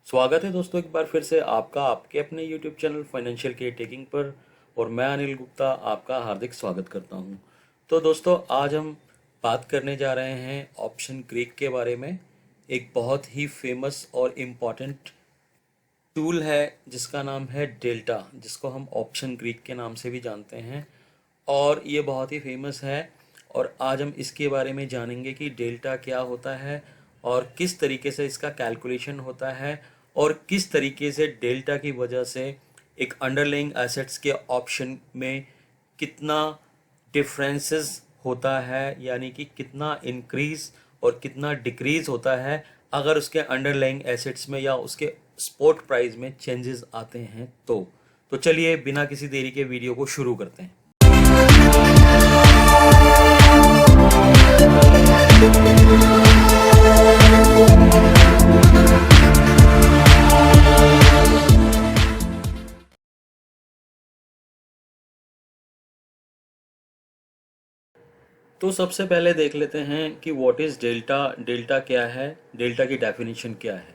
स्वागत है दोस्तों एक बार फिर से आपका आपके अपने YouTube channel financial care taking पर। और मैं अनिल गुप्ता आपका हार्दिक स्वागत करता हूं। तो दोस्तों आज हम बात करने जा रहे हैं ऑप्शन क्रिक के बारे में। एक बहुत ही फेमस और इम्पॉर्टेंट टूल है जिसका नाम है डेल्टा, जिसको हम ऑप्शन क्रिक के नाम से भी जानते हैं। और ये बहुत ही फेमस है और आज हम इसके बारे में जानेंगे कि डेल्टा क्या होता है और किस तरीके से इसका कैलकुलेशन होता है और किस तरीके से डेल्टा की वजह से एक अंडरलाइंग एसेट्स के ऑप्शन में कितना डिफरेंसेस होता है, यानी कि कितना इंक्रीज और कितना डिक्रीज होता है अगर उसके अंडरलाइंग एसेट्स में या उसके स्पॉट प्राइस में चेंजेस आते हैं। तो चलिए बिना किसी देरी के वीडियो को शुरू करते हैं। तो सबसे पहले देख लेते हैं कि व्हाट इज डेल्टा। डेल्टा क्या है, डेल्टा की डेफिनेशन क्या है।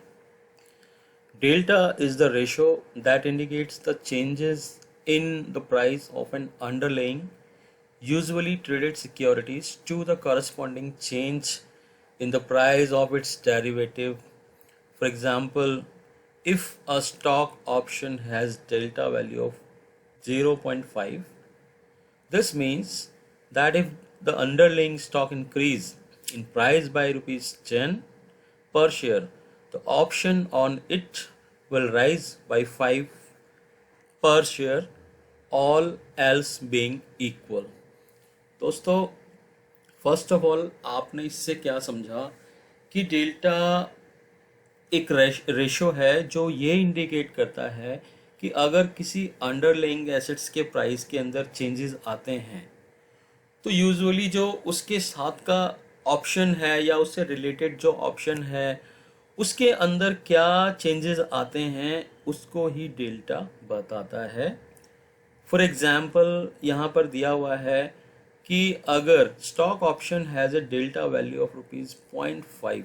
Delta is the ratio that indicates the changes in the price of an underlying, usually traded securities to the corresponding change in the price of its derivative. For example, if a stock option has delta value of 0.5, this means that if the underlying stock increase in price by rupees 10 per share, the option on it will rise by 5 per share, all else being equal। दोस्तों first of all आपने इससे क्या समझा कि delta एक ratio है जो ये इंडिकेट करता है कि अगर किसी अंडरलाइंग एसेट्स के प्राइस के अंदर चेंजेस आते हैं तो यूजुअली जो उसके साथ का ऑप्शन है या उससे रिलेटेड जो ऑप्शन है उसके अंदर क्या चेंजेस आते हैं उसको ही डेल्टा बताता है। फॉर एग्जांपल यहाँ पर दिया हुआ है कि अगर stock option has a delta value of ₹0.5,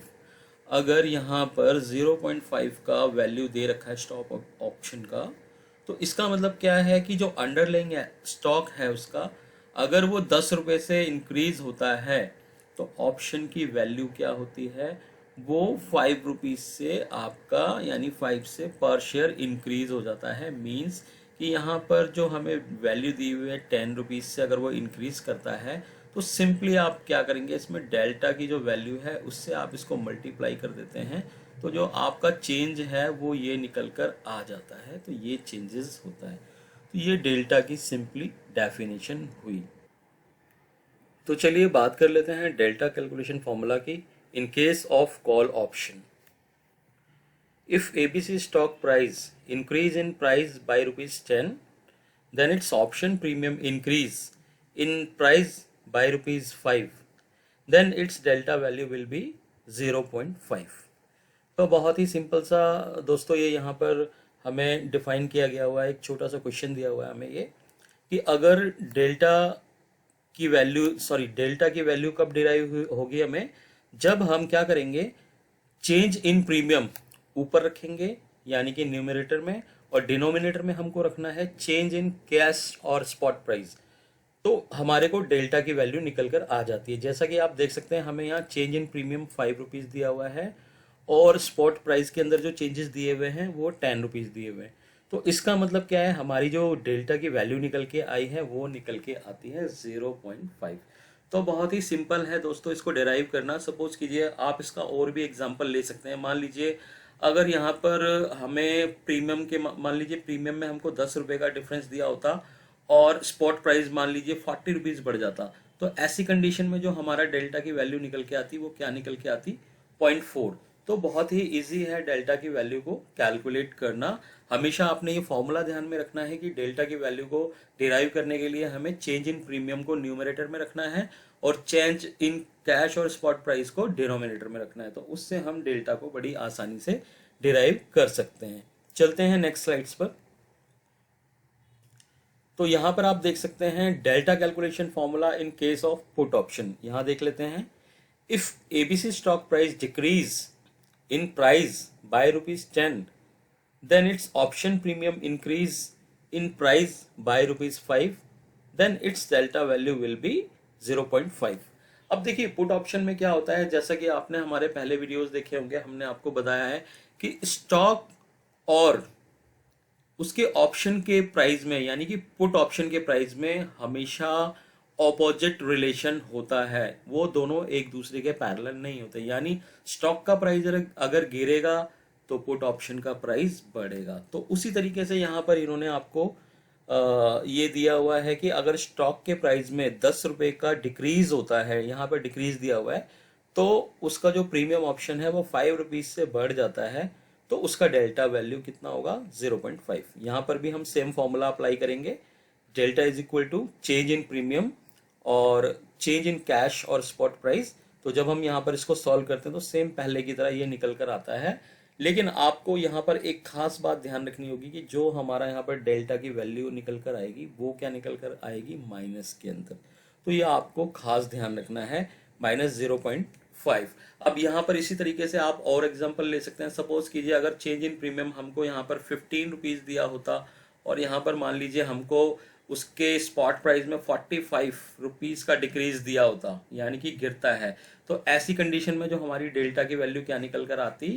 अगर यहाँ पर 0.5 का वैल्यू दे रखा है स्टॉक ऑप्शन का, तो इसका मतलब क्या है कि जो अंडरलाइंग स्टॉक है उसका अगर वो 10 रुपये से इंक्रीज होता है तो ऑप्शन की वैल्यू क्या होती है, वो 5 रुपीज़ से आपका यानी 5 से पर शेयर इंक्रीज हो जाता है। मीन्स कि यहाँ पर जो हमें वैल्यू दी हुई है 10 रुपीज़ से अगर वो इंक्रीज करता है तो सिंपली आप क्या करेंगे, इसमें डेल्टा की जो वैल्यू है उससे आप इसको मल्टीप्लाई कर देते हैं तो जो आपका चेंज है वो ये निकल कर आ जाता है। तो ये चेंजेस होता है। तो ये डेल्टा की सिंपली डेफिनेशन हुई। तो चलिए बात कर लेते हैं डेल्टा कैलकुलेशन फॉर्मूला की। In case of call option, if ABC stock price increase in price by ₹10, then its option premium increase in price by ₹5, then its delta value will be 0.5। तो बहुत ही सिंपल सा दोस्तों ये यहाँ पर हमें define किया गया हुआ है। एक छोटा सा क्वेश्चन दिया हुआ है हमें ये कि अगर डेल्टा की वैल्यू कब डिराइव होगी हमें, जब हम क्या करेंगे, चेंज इन प्रीमियम ऊपर रखेंगे यानी कि न्यूमरेटर में, और डिनोमिनेटर में हमको रखना है चेंज इन कैश और स्पॉट प्राइस। तो हमारे को डेल्टा की वैल्यू निकल कर आ जाती है। जैसा कि आप देख सकते हैं हमें यहाँ चेंज इन प्रीमियम 5 रुपीज़ दिया हुआ है और स्पॉट प्राइस के अंदर जो चेंजेस दिए हुए हैं वो 10 रुपीज़ दिए हुए हैं। तो इसका मतलब क्या है, हमारी जो डेल्टा की वैल्यू निकल के आई है वो निकल के आती है 0.5। तो बहुत ही सिंपल है दोस्तों इसको डिराइव करना। सपोज कीजिए आप इसका और भी एग्जांपल ले सकते हैं। मान लीजिए अगर यहाँ पर हमें प्रीमियम के मान लीजिए प्रीमियम में हमको 10 रुपये का डिफरेंस दिया होता और स्पॉट प्राइस मान लीजिए 40 रुपीज़ बढ़ जाता, तो ऐसी कंडीशन में जो हमारा डेल्टा की वैल्यू निकल के आती वो क्या निकल के आती, 0.4। तो बहुत ही इजी है डेल्टा की वैल्यू को कैलकुलेट करना। हमेशा आपने ये फॉर्मूला ध्यान में रखना है कि डेल्टा की वैल्यू को डिराइव करने के लिए हमें चेंज इन प्रीमियम को न्यूमरेटर में रखना है और चेंज इन कैश और स्पॉट प्राइस को डिनोमिनेटर में रखना है। तो उससे हम डेल्टा को बड़ी आसानी से डिराइव कर सकते हैं। चलते हैं नेक्स्ट स्लाइड्स पर। तो यहां पर आप देख सकते हैं delta calculation formula in case of put option. यहां देख लेते हैं, if ABC stock price decrease in price by ₹10, then its option premium increase in price by ₹5, then its delta value will be 0.5. अब देखिए पुट ऑप्शन में क्या होता है, जैसा कि आपने हमारे पहले वीडियोस देखे होंगे, हमने आपको बताया है कि स्टॉक और उसके ऑप्शन के प्राइस में, यानी कि पुट ऑप्शन के प्राइस में हमेशा ऑपोजिट रिलेशन होता है, वो दोनों एक दूसरे के पैरेलल नहीं होते। यानी स्टॉक का प्राइस अगर गिरेगा तो पुट ऑप्शन का प्राइस बढ़ेगा। तो उसी तरीके से यहाँ पर इन्होंने आपको ये दिया हुआ है कि अगर स्टॉक के प्राइस में 10 रुपये का डिक्रीज होता है, यहाँ पर डिक्रीज दिया हुआ है, तो उसका जो प्रीमियम ऑप्शन है वो 5 रुपीज़ से बढ़ जाता है, तो उसका डेल्टा वैल्यू कितना होगा 0.5। यहाँ पर भी हम सेम फॉर्मूला अप्लाई करेंगे, delta is equal to change in premium और चेंज इन कैश और स्पॉट प्राइस। तो जब हम यहाँ पर इसको सॉल्व करते हैं तो सेम पहले की तरह ये निकल कर आता है, लेकिन आपको यहाँ पर एक खास बात ध्यान रखनी होगी कि जो हमारा यहाँ पर डेल्टा की वैल्यू निकल कर आएगी वो क्या निकल कर आएगी, माइनस के अंदर। तो ये आपको खास ध्यान रखना है, -0.5। अब यहाँ पर इसी तरीके से आप और एग्जांपल ले सकते हैं। सपोज कीजिए अगर चेंज इन प्रीमियम हमको यहाँ पर 15 रुपीज़ दिया होता और यहाँ पर मान लीजिए हमको उसके स्पॉट प्राइस में 45 रुपीज़ का डिक्रीज दिया होता, यानी कि गिरता है, तो ऐसी कंडीशन में जो हमारी डेल्टा की वैल्यू क्या निकल कर आती,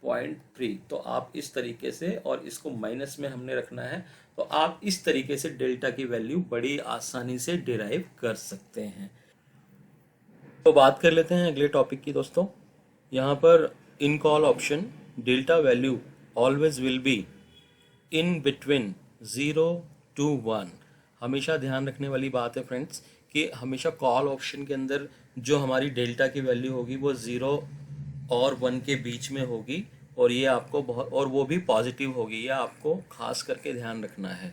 0.3। तो आप इस तरीके से, और इसको माइनस में हमने रखना है, तो आप इस तरीके से डेल्टा की वैल्यू बड़ी आसानी से डिराइव कर सकते हैं। तो बात कर लेते हैं अगले टॉपिक की दोस्तों। यहाँ पर in call option delta value always will be in between 0 to 1। हमेशा ध्यान रखने वाली बात है फ्रेंड्स कि हमेशा कॉल ऑप्शन के अंदर जो हमारी डेल्टा की वैल्यू होगी वो 0 और 1 के बीच में होगी, और ये आपको बहुत, और वो भी पॉजिटिव होगी, ये आपको खास करके ध्यान रखना है।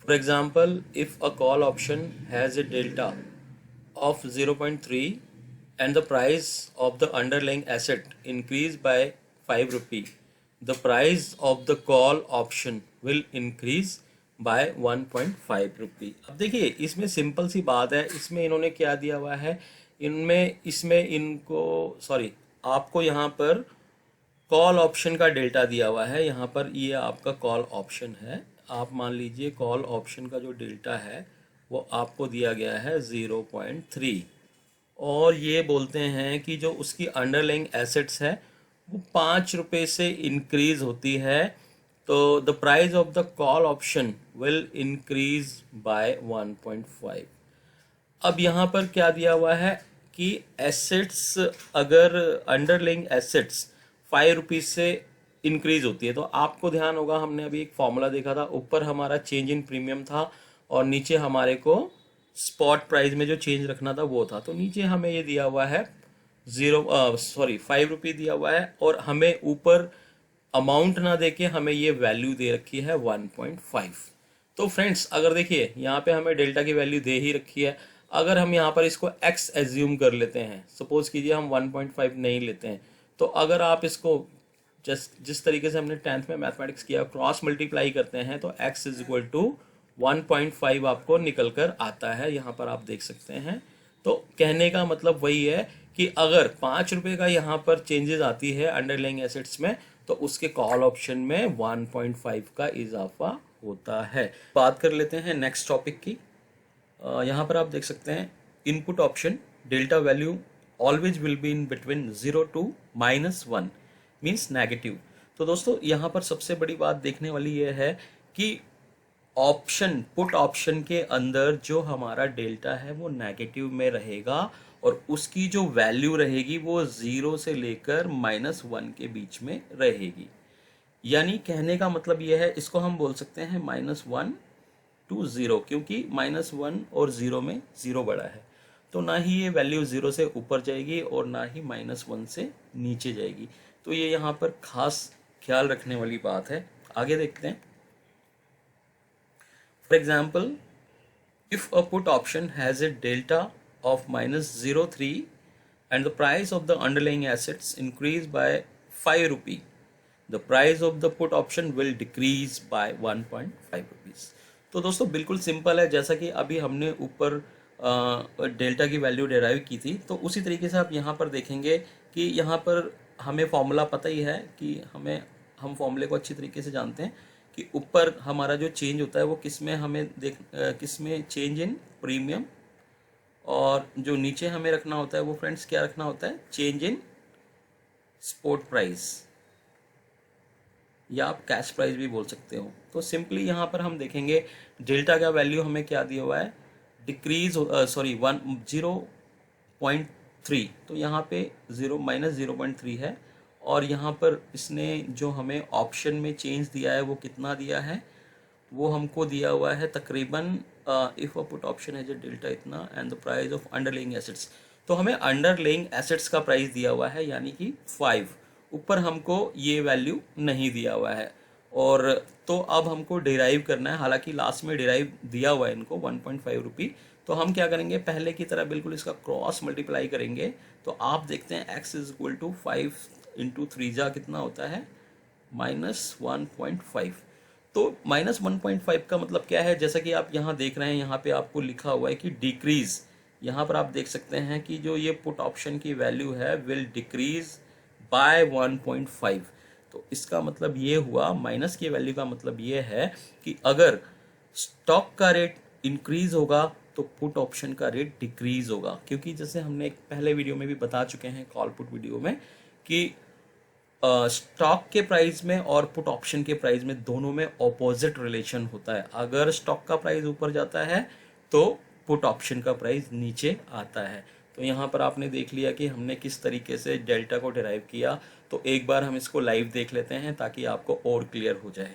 For example, if a call option has a delta of 0.3 and the price of the underlying asset increase by 5 rupee, the price of the call option will increase by 1.5 rupee। अब देखिए इसमें सिंपल सी बात है, इसमें इन्होंने क्या दिया हुआ है, इसमें इनको आपको यहाँ पर कॉल ऑप्शन का डेल्टा दिया हुआ है। यहाँ पर ये आपका कॉल ऑप्शन है, आप मान लीजिए कॉल ऑप्शन का जो डेल्टा है वो आपको दिया गया है 0.3, और ये बोलते हैं कि जो उसकी अंडरलाइंग एसेट्स है वो 5 रुपये से इंक्रीज होती है, तो the price of the call option will increase by 1.5। अब यहाँ पर क्या दिया हुआ है कि एसेट्स, अगर अंडरलाइंग एसेट्स 5 रुपीज़ से इंक्रीज होती है, तो आपको ध्यान होगा हमने अभी एक फॉर्मूला देखा था, ऊपर हमारा चेंज इन प्रीमियम था और नीचे हमारे को स्पॉट प्राइस में जो चेंज रखना था वो था। तो नीचे हमें ये दिया हुआ है 5 रुपये दिया हुआ है, और हमें ऊपर अमाउंट ना देके हमें ये वैल्यू दे रखी है 1.5। तो फ्रेंड्स अगर देखिए यहाँ पे हमें डेल्टा की वैल्यू दे ही रखी है, अगर हम यहाँ पर इसको x एज्यूम कर लेते हैं, सपोज कीजिए हम 1.5 नहीं लेते हैं, तो अगर आप इसको जिस तरीके से हमने 10th में मैथमेटिक्स किया, क्रॉस मल्टीप्लाई करते हैं, तो x इज इक्वल टू 1.5 आपको निकल कर आता है, यहाँ पर आप देख सकते हैं। तो कहने का मतलब वही है कि अगर 5 रुपये का यहाँ पर चेंजेस आती है अंडरलाइंग एसेट्स में, तो उसके कॉल ऑप्शन में 1.5 का इजाफा होता है। बात कर लेते हैं नेक्स्ट टॉपिक की। यहाँ पर आप देख सकते हैं input option delta value always will be in between 0 to -1 means negative. तो दोस्तों यहाँ पर सबसे बड़ी बात देखने वाली ये है कि ऑप्शन, पुट ऑप्शन के अंदर जो हमारा डेल्टा है वो नेगेटिव में रहेगा, और उसकी जो वैल्यू रहेगी वो 0 से लेकर -1 के बीच में रहेगी। यानी कहने का मतलब ये है, इसको हम बोल सकते हैं -1 to 0, क्योंकि -1 और 0 में 0 बड़ा है, तो ना ही ये वैल्यू 0 से ऊपर जाएगी और ना ही -1 से नीचे जाएगी। तो ये यहाँ पर खास ख्याल रखने वाली बात है। आगे देखते हैं। For example, if a put option has a delta of -0.3 and the price of the underlying assets increase by 5 rupee, the price of the put option will decrease by 1.5 rupees। तो दोस्तों बिल्कुल सिंपल है, जैसा कि अभी हमने ऊपर delta की वैल्यू डिराइव की थी, तो उसी तरीके से आप यहाँ पर देखेंगे कि यहाँ पर हमें फॉर्मूला पता ही है कि हम फॉर्मूले को अच्छी तरीके से जानते हैं कि ऊपर हमारा जो चेंज होता है वो किस में हमें किस में चेंज इन प्रीमियम, और जो नीचे हमें रखना होता है वो फ्रेंड्स क्या रखना होता है, चेंज इन स्पॉट प्राइस, या आप कैश प्राइस भी बोल सकते हो। तो सिंपली यहाँ पर हम देखेंगे डेल्टा का वैल्यू हमें क्या दिया हुआ है, डिक्रीज 0.3, तो यहाँ पे -0.3 है। और यहाँ पर इसने जो हमें ऑप्शन में चेंज दिया है वो कितना दिया है, वो हमको दिया हुआ है तकरीबन इफ़ अ पुट ऑप्शन है जो डेल्टा इतना and the price of underlying assets, तो हमें अंडरलेइंग एसेट्स का प्राइस दिया हुआ है यानी कि 5। ऊपर हमको ये वैल्यू नहीं दिया हुआ है। और तो अब हमको डिराइव करना है, हालांकि लास्ट में डिराइव दिया हुआ है इनको 1.5 रुपी। तो हम क्या करेंगे, पहले की तरह बिल्कुल इसका क्रॉस मल्टीप्लाई करेंगे। तो आप देखते हैं x is equal to 5 into 3 जा कितना होता है, -1.5। तो -1.5 का मतलब क्या है, जैसा कि आप यहाँ देख रहे हैं, यहाँ पे आपको लिखा हुआ है कि डिक्रीज। यहाँ पर आप देख सकते हैं कि जो ये पुट ऑप्शन की वैल्यू है विल डिक्रीज बाय 1.5। तो इसका मतलब ये हुआ, माइनस की वैल्यू का मतलब ये है कि अगर स्टॉक का रेट इंक्रीज होगा तो पुट ऑप्शन का रेट डिक्रीज होगा। क्योंकि जैसे हमने एक पहले वीडियो में भी बता चुके हैं, कॉल पुट वीडियो में, कि स्टॉक के प्राइस में और पुट ऑप्शन के प्राइस में दोनों में ऑपोजिट रिलेशन होता है। अगर स्टॉक का प्राइस ऊपर जाता है तो पुट ऑप्शन का प्राइस नीचे आता है। तो यहाँ पर आपने देख लिया कि हमने किस तरीके से डेल्टा को डिराइव किया। तो एक बार हम इसको लाइव देख लेते हैं ताकि आपको और क्लियर हो जाए।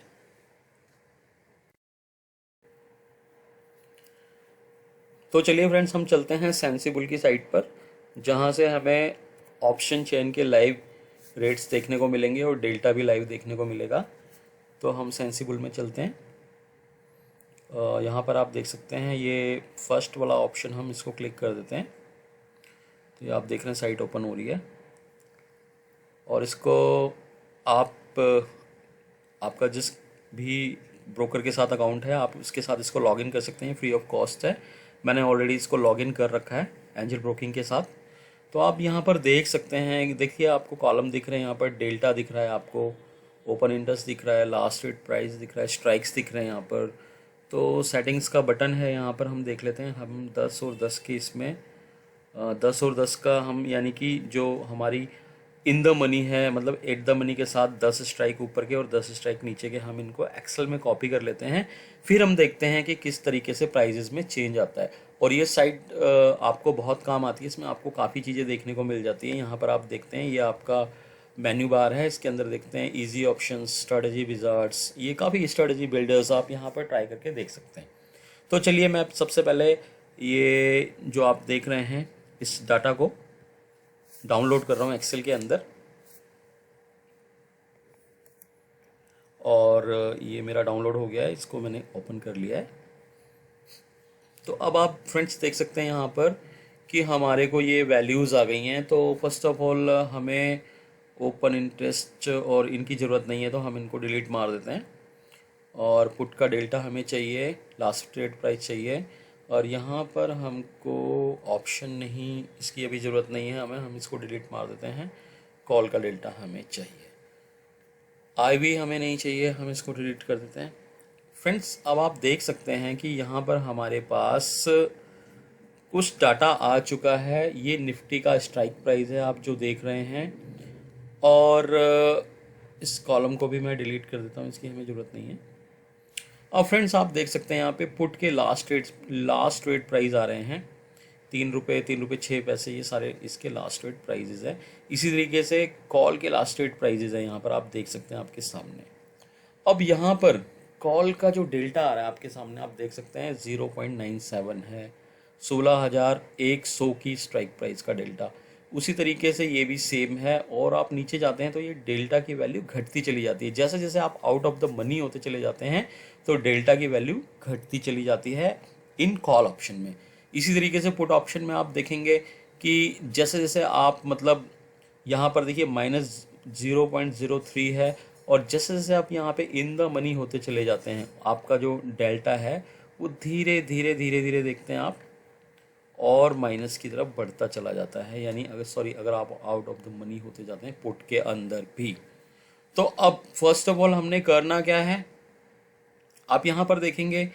तो चलिए फ्रेंड्स, हम चलते हैं सेंसिबल की साइट पर, जहाँ से हमें ऑप्शन चेन के लाइव रेट्स देखने को मिलेंगे और डेल्टा भी लाइव देखने को मिलेगा। तो हम सेंसिबल में चलते हैं। यहाँ पर आप देख सकते हैं ये फर्स्ट वाला ऑप्शन, हम इसको क्लिक कर देते हैं। तो ये आप देख रहे हैं साइट ओपन हो रही है, और इसको आप आपका जिस भी ब्रोकर के साथ अकाउंट है आप उसके साथ इसको लॉगिन कर सकते हैं, फ्री ऑफ कॉस्ट है। मैंने ऑलरेडी इसको लॉगिन कर रखा है एंजल ब्रोकिंग के साथ। तो आप यहाँ पर देख सकते हैं, देखिए आपको कॉलम दिख रहे हैं, यहाँ पर डेल्टा दिख रहा है, आपको ओपन इंटरेस्ट दिख रहा है, लास्ट रेट प्राइस दिख रहा है, स्ट्राइक्स दिख रहे हैं यहाँ पर। तो सेटिंग्स का बटन है, यहाँ पर हम देख लेते हैं। हम 10 और 10 के इसमें 10 और 10 का हम, यानी कि जो हमारी इन द मनी है, मतलब एट द मनी के साथ 10 स्ट्राइक ऊपर के और 10 स्ट्राइक नीचे के, हम इनको एक्सेल में कॉपी कर लेते हैं। फिर हम देखते हैं कि किस तरीके से प्राइजेस में चेंज आता है। और ये साइट आपको बहुत काम आती है, इसमें आपको काफ़ी चीज़ें देखने को मिल जाती हैं। यहाँ पर आप देखते हैं ये आपका मेन्यू बार है, इसके अंदर देखते हैं इजी ऑप्शंस, स्ट्रेटजी विजार्ड्स, ये काफ़ी स्ट्रेटजी बिल्डर्स आप यहाँ पर ट्राई करके देख सकते हैं। तो चलिए मैं सबसे पहले ये जो आप देख रहे हैं इस डाटा को डाउनलोड कर रहा हूँ एक्सेल के अंदर, और ये मेरा डाउनलोड हो गया है, इसको मैंने ओपन कर लिया है। तो अब आप फ्रेंड्स देख सकते हैं यहाँ पर कि हमारे को ये वैल्यूज़ आ गई हैं। तो फर्स्ट ऑफ ऑल हमें ओपन इंटरेस्ट और इनकी ज़रूरत नहीं है, तो हम इनको डिलीट मार देते हैं। और पुट का डेल्टा हमें चाहिए, लास्ट ट्रेड प्राइस चाहिए, और यहाँ पर हमको ऑप्शन नहीं, इसकी अभी ज़रूरत नहीं है हमें, हम इसको डिलीट मार देते हैं। कॉल का डेल्टा हमें चाहिए, आई भी हमें नहीं चाहिए, हम इसको डिलीट कर देते हैं। फ्रेंड्स अब आप देख सकते हैं कि यहाँ पर हमारे पास कुछ डाटा आ चुका है। ये निफ्टी का स्ट्राइक प्राइस है आप जो देख रहे हैं, और इस कॉलम को भी मैं डिलीट कर देता हूँ, इसकी हमें ज़रूरत नहीं है। अब फ्रेंड्स आप देख सकते हैं यहाँ पे पुट के लास्ट रेट प्राइस आ रहे हैं, 3 रुपये, 3 रुपये 6 पैसे, ये सारे इसके लास्ट रेट प्राइजेज़ है। इसी तरीके से कॉल के लास्ट रेट प्राइजेज़ है, यहाँ पर आप देख सकते हैं आपके सामने। अब यहाँ पर कॉल का जो डेल्टा आ रहा है आपके सामने, आप देख सकते हैं 0.97 है, 16,100 की स्ट्राइक प्राइस का डेल्टा। उसी तरीके से ये भी सेम है। और आप नीचे जाते हैं तो ये डेल्टा की वैल्यू घटती चली जाती है, जैसे जैसे आप आउट ऑफ द मनी होते चले जाते हैं तो डेल्टा की वैल्यू घटती चली जाती है इन कॉल ऑप्शन में। इसी तरीके से पुट ऑप्शन में आप देखेंगे कि जैसे जैसे आप, मतलब यहाँ पर देखिए -0.03 है, और जैसे जैसे आप यहाँ पे इन द मनी होते चले जाते हैं आपका जो डेल्टा है वो धीरे धीरे धीरे धीरे देखते हैं आप और माइनस की तरफ बढ़ता चला जाता है, यानी अगर आप आउट ऑफ द मनी होते जाते हैं पुट के अंदर भी। तो अब फर्स्ट ऑफ ऑल हमने करना क्या है, आप यहाँ पर देखेंगे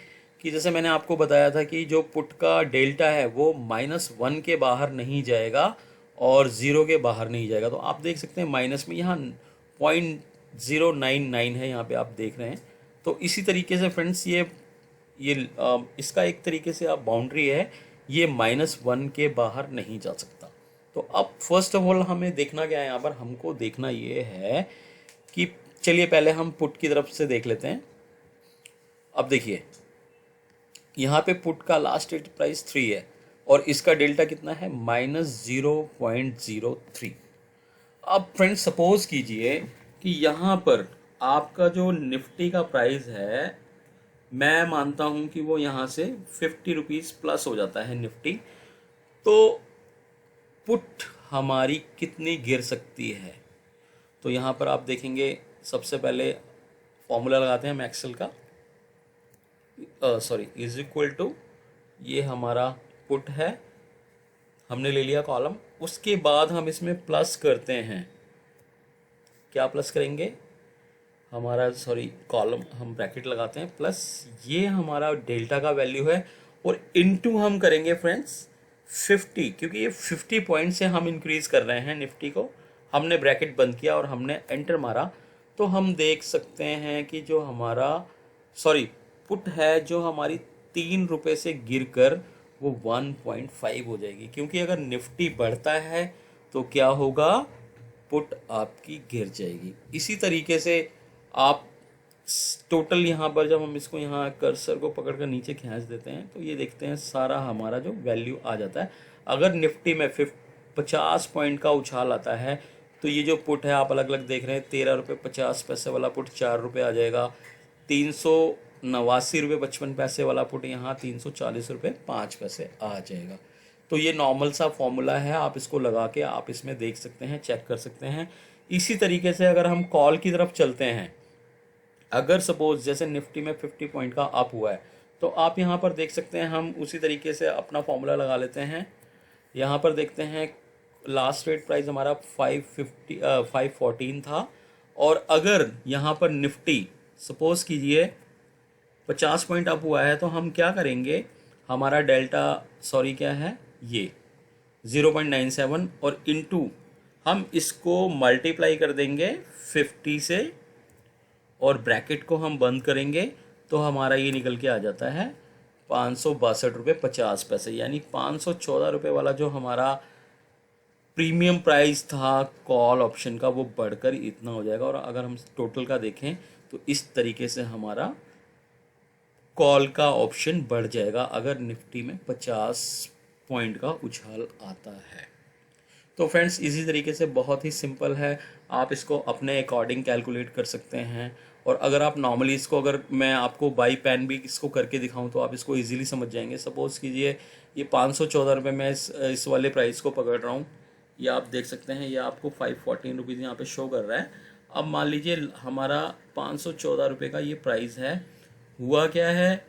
कि जैसे मैंने आपको बताया था कि जो पुट का डेल्टा है वो -1 के बाहर नहीं जाएगा और 0 के बाहर नहीं जाएगा। तो आप देख सकते हैं माइनस में यहाँ 0.099 है, यहाँ पे आप देख रहे हैं। तो इसी तरीके से फ्रेंड्स इसका एक तरीके से आप बाउंड्री है, ये -1 के बाहर नहीं जा सकता। तो अब फर्स्ट ऑफ ऑल हमें देखना क्या है, यहाँ पर हमको देखना ये है कि चलिए पहले हम पुट की तरफ से देख लेते हैं। अब देखिए यहाँ पे पुट का लास्ट रेट प्राइस 3 है और इसका डेल्टा कितना है -0.03। अब फ्रेंड्स सपोज कीजिए कि यहाँ पर आपका जो निफ्टी का प्राइस है, मैं मानता हूँ कि वो यहाँ से 50 रुपीज़ प्लस हो जाता है निफ्टी, तो पुट हमारी कितनी गिर सकती है। तो यहाँ पर आप देखेंगे सबसे पहले फॉर्मूला लगाते हैं हम एक्सेल का, इज इक्वल टू, ये हमारा पुट है, हमने ले लिया कॉलम। उसके बाद हम इसमें प्लस करते हैं, क्या प्लस करेंगे, हमारा कॉलम हम ब्रैकेट लगाते हैं प्लस, ये हमारा डेल्टा का वैल्यू है और इनटू हम करेंगे फ्रेंड्स 50, क्योंकि ये 50 पॉइंट से हम इंक्रीज कर रहे हैं निफ्टी को। हमने ब्रैकेट बंद किया और हमने एंटर मारा, तो हम देख सकते हैं कि जो हमारा पुट है जो हमारी 3 रुपये से गिरकर वो 1.5 हो जाएगी, क्योंकि अगर निफ्टी बढ़ता है तो क्या होगा, पुट आपकी गिर जाएगी। इसी तरीके से आप टोटल यहाँ पर जब हम इसको यहाँ कर्सर को पकड़कर नीचे खींच देते हैं तो ये देखते हैं सारा हमारा जो वैल्यू आ जाता है। अगर निफ्टी में 50 पॉइंट का उछाल आता है तो ये जो पुट है आप अलग अलग देख रहे हैं, 13 रुपये 50 पैसे वाला पुट 4 रुपये आ जाएगा, 389 रुपये 55 पैसे वाला पुट यहाँ 340 रुपये 5 पैसे आ जाएगा। तो ये नॉर्मल सा फॉर्मूला है, आप इसको लगा के आप इसमें देख सकते हैं, चेक कर सकते हैं। इसी तरीके से अगर हम कॉल की तरफ चलते हैं, अगर सपोज जैसे निफ्टी में 50 पॉइंट का अप हुआ है तो आप यहाँ पर देख सकते हैं, हम उसी तरीके से अपना फॉर्मूला लगा लेते हैं। यहाँ पर देखते हैं लास्ट रेट प्राइस हमारा 514 था, और अगर यहाँ पर निफ्टी सपोज कीजिए 50 पॉइंट अप हुआ है तो हम क्या करेंगे, हमारा डेल्टा क्या है ये 0.97 और इनटू हम इसको मल्टीप्लाई कर देंगे 50 से और ब्रैकेट को हम बंद करेंगे तो हमारा ये निकल के आ जाता है 562 रुपये 50 पैसे, यानी 514 रुपये वाला जो हमारा प्रीमियम प्राइस था कॉल ऑप्शन का वो बढ़कर इतना हो जाएगा। और अगर हम टोटल का देखें तो इस तरीके से हमारा कॉल का ऑप्शन बढ़ जाएगा अगर निफ्टी में 50 पॉइंट का उछाल आता है। तो फ्रेंड्स इसी तरीके से बहुत ही सिंपल है, आप इसको अपने अकॉर्डिंग कैलकुलेट कर सकते हैं। और अगर आप नॉर्मली इसको, अगर मैं आपको बाई पेन भी इसको करके दिखाऊं तो आप इसको इजीली समझ जाएंगे। सपोज़ कीजिए ये 514 रुपये में इस वाले प्राइस को पकड़ रहा हूँ, ये आप देख सकते हैं, ये आपको 514 रुपीज़ यहाँ पे शो कर रहा है। अब मान लीजिए हमारा 514 रुपये का ये प्राइस है, हुआ क्या है,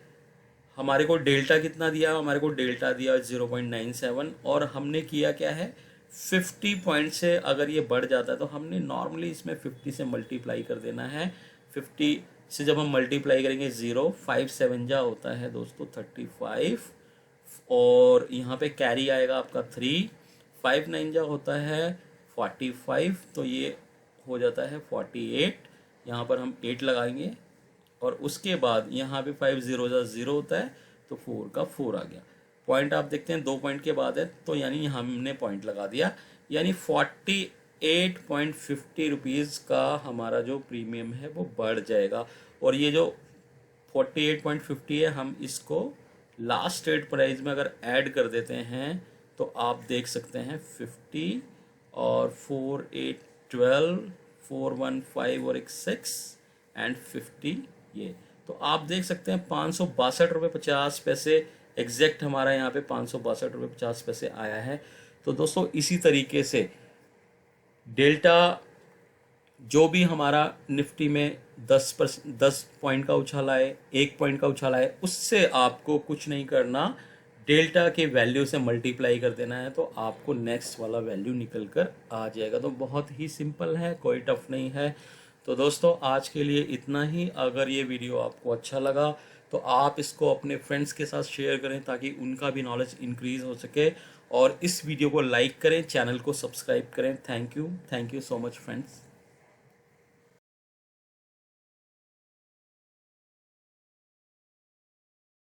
हमारे को डेल्टा कितना दिया, हमारे को डेल्टा दिया 0.97 और हमने किया क्या है 50 पॉइंट से अगर ये बढ़ जाता है तो हमने नॉर्मली इसमें 50 से मल्टीप्लाई कर देना है। 50 से जब हम मल्टीप्लाई करेंगे 0, 5 7 जा होता है दोस्तों 35 और यहाँ पे कैरी आएगा आपका 3, 5 9 जा होता है 45, तो ये हो जाता है 48, यहाँ पर हम 8 लगाएंगे और उसके बाद यहाँ पे 5 0 जा 0 होता है तो 4 का 4 आ गया। पॉइंट आप देखते हैं 2 पॉइंट के बाद है तो यानी हमने पॉइंट लगा दिया, यानी 48.50 रुपीज़ का हमारा जो प्रीमियम है वो बढ़ जाएगा। और ये जो 48.50 है हम इसको लास्ट रेट प्राइस में अगर ऐड कर देते हैं तो आप देख सकते हैं 50 और 4 8 12 4 1 5 और 6 एंड 50, ये तो आप देख सकते हैं 562 रुपये 50 पैसे एग्जैक्ट हमारा यहाँ पे 562 रुपये 50 पैसे आया है। तो दोस्तों इसी तरीके से डेल्टा जो भी हमारा निफ्टी में 10 पॉइंट का उछाल आए, 1 पॉइंट का उछाल आए, उससे आपको कुछ नहीं करना, डेल्टा के वैल्यू से मल्टीप्लाई कर देना है तो आपको नेक्स्ट वाला वैल्यू निकल कर आ जाएगा। तो बहुत ही सिंपल है, कोई टफ नहीं है। तो दोस्तों आज के लिए इतना ही। अगर ये वीडियो आपको अच्छा लगा तो आप इसको अपने फ्रेंड्स के साथ शेयर करें ताकि उनका भी नॉलेज इंक्रीज़ हो सके, और इस वीडियो को लाइक करें, चैनल को सब्सक्राइब करें। Thank you so much friends.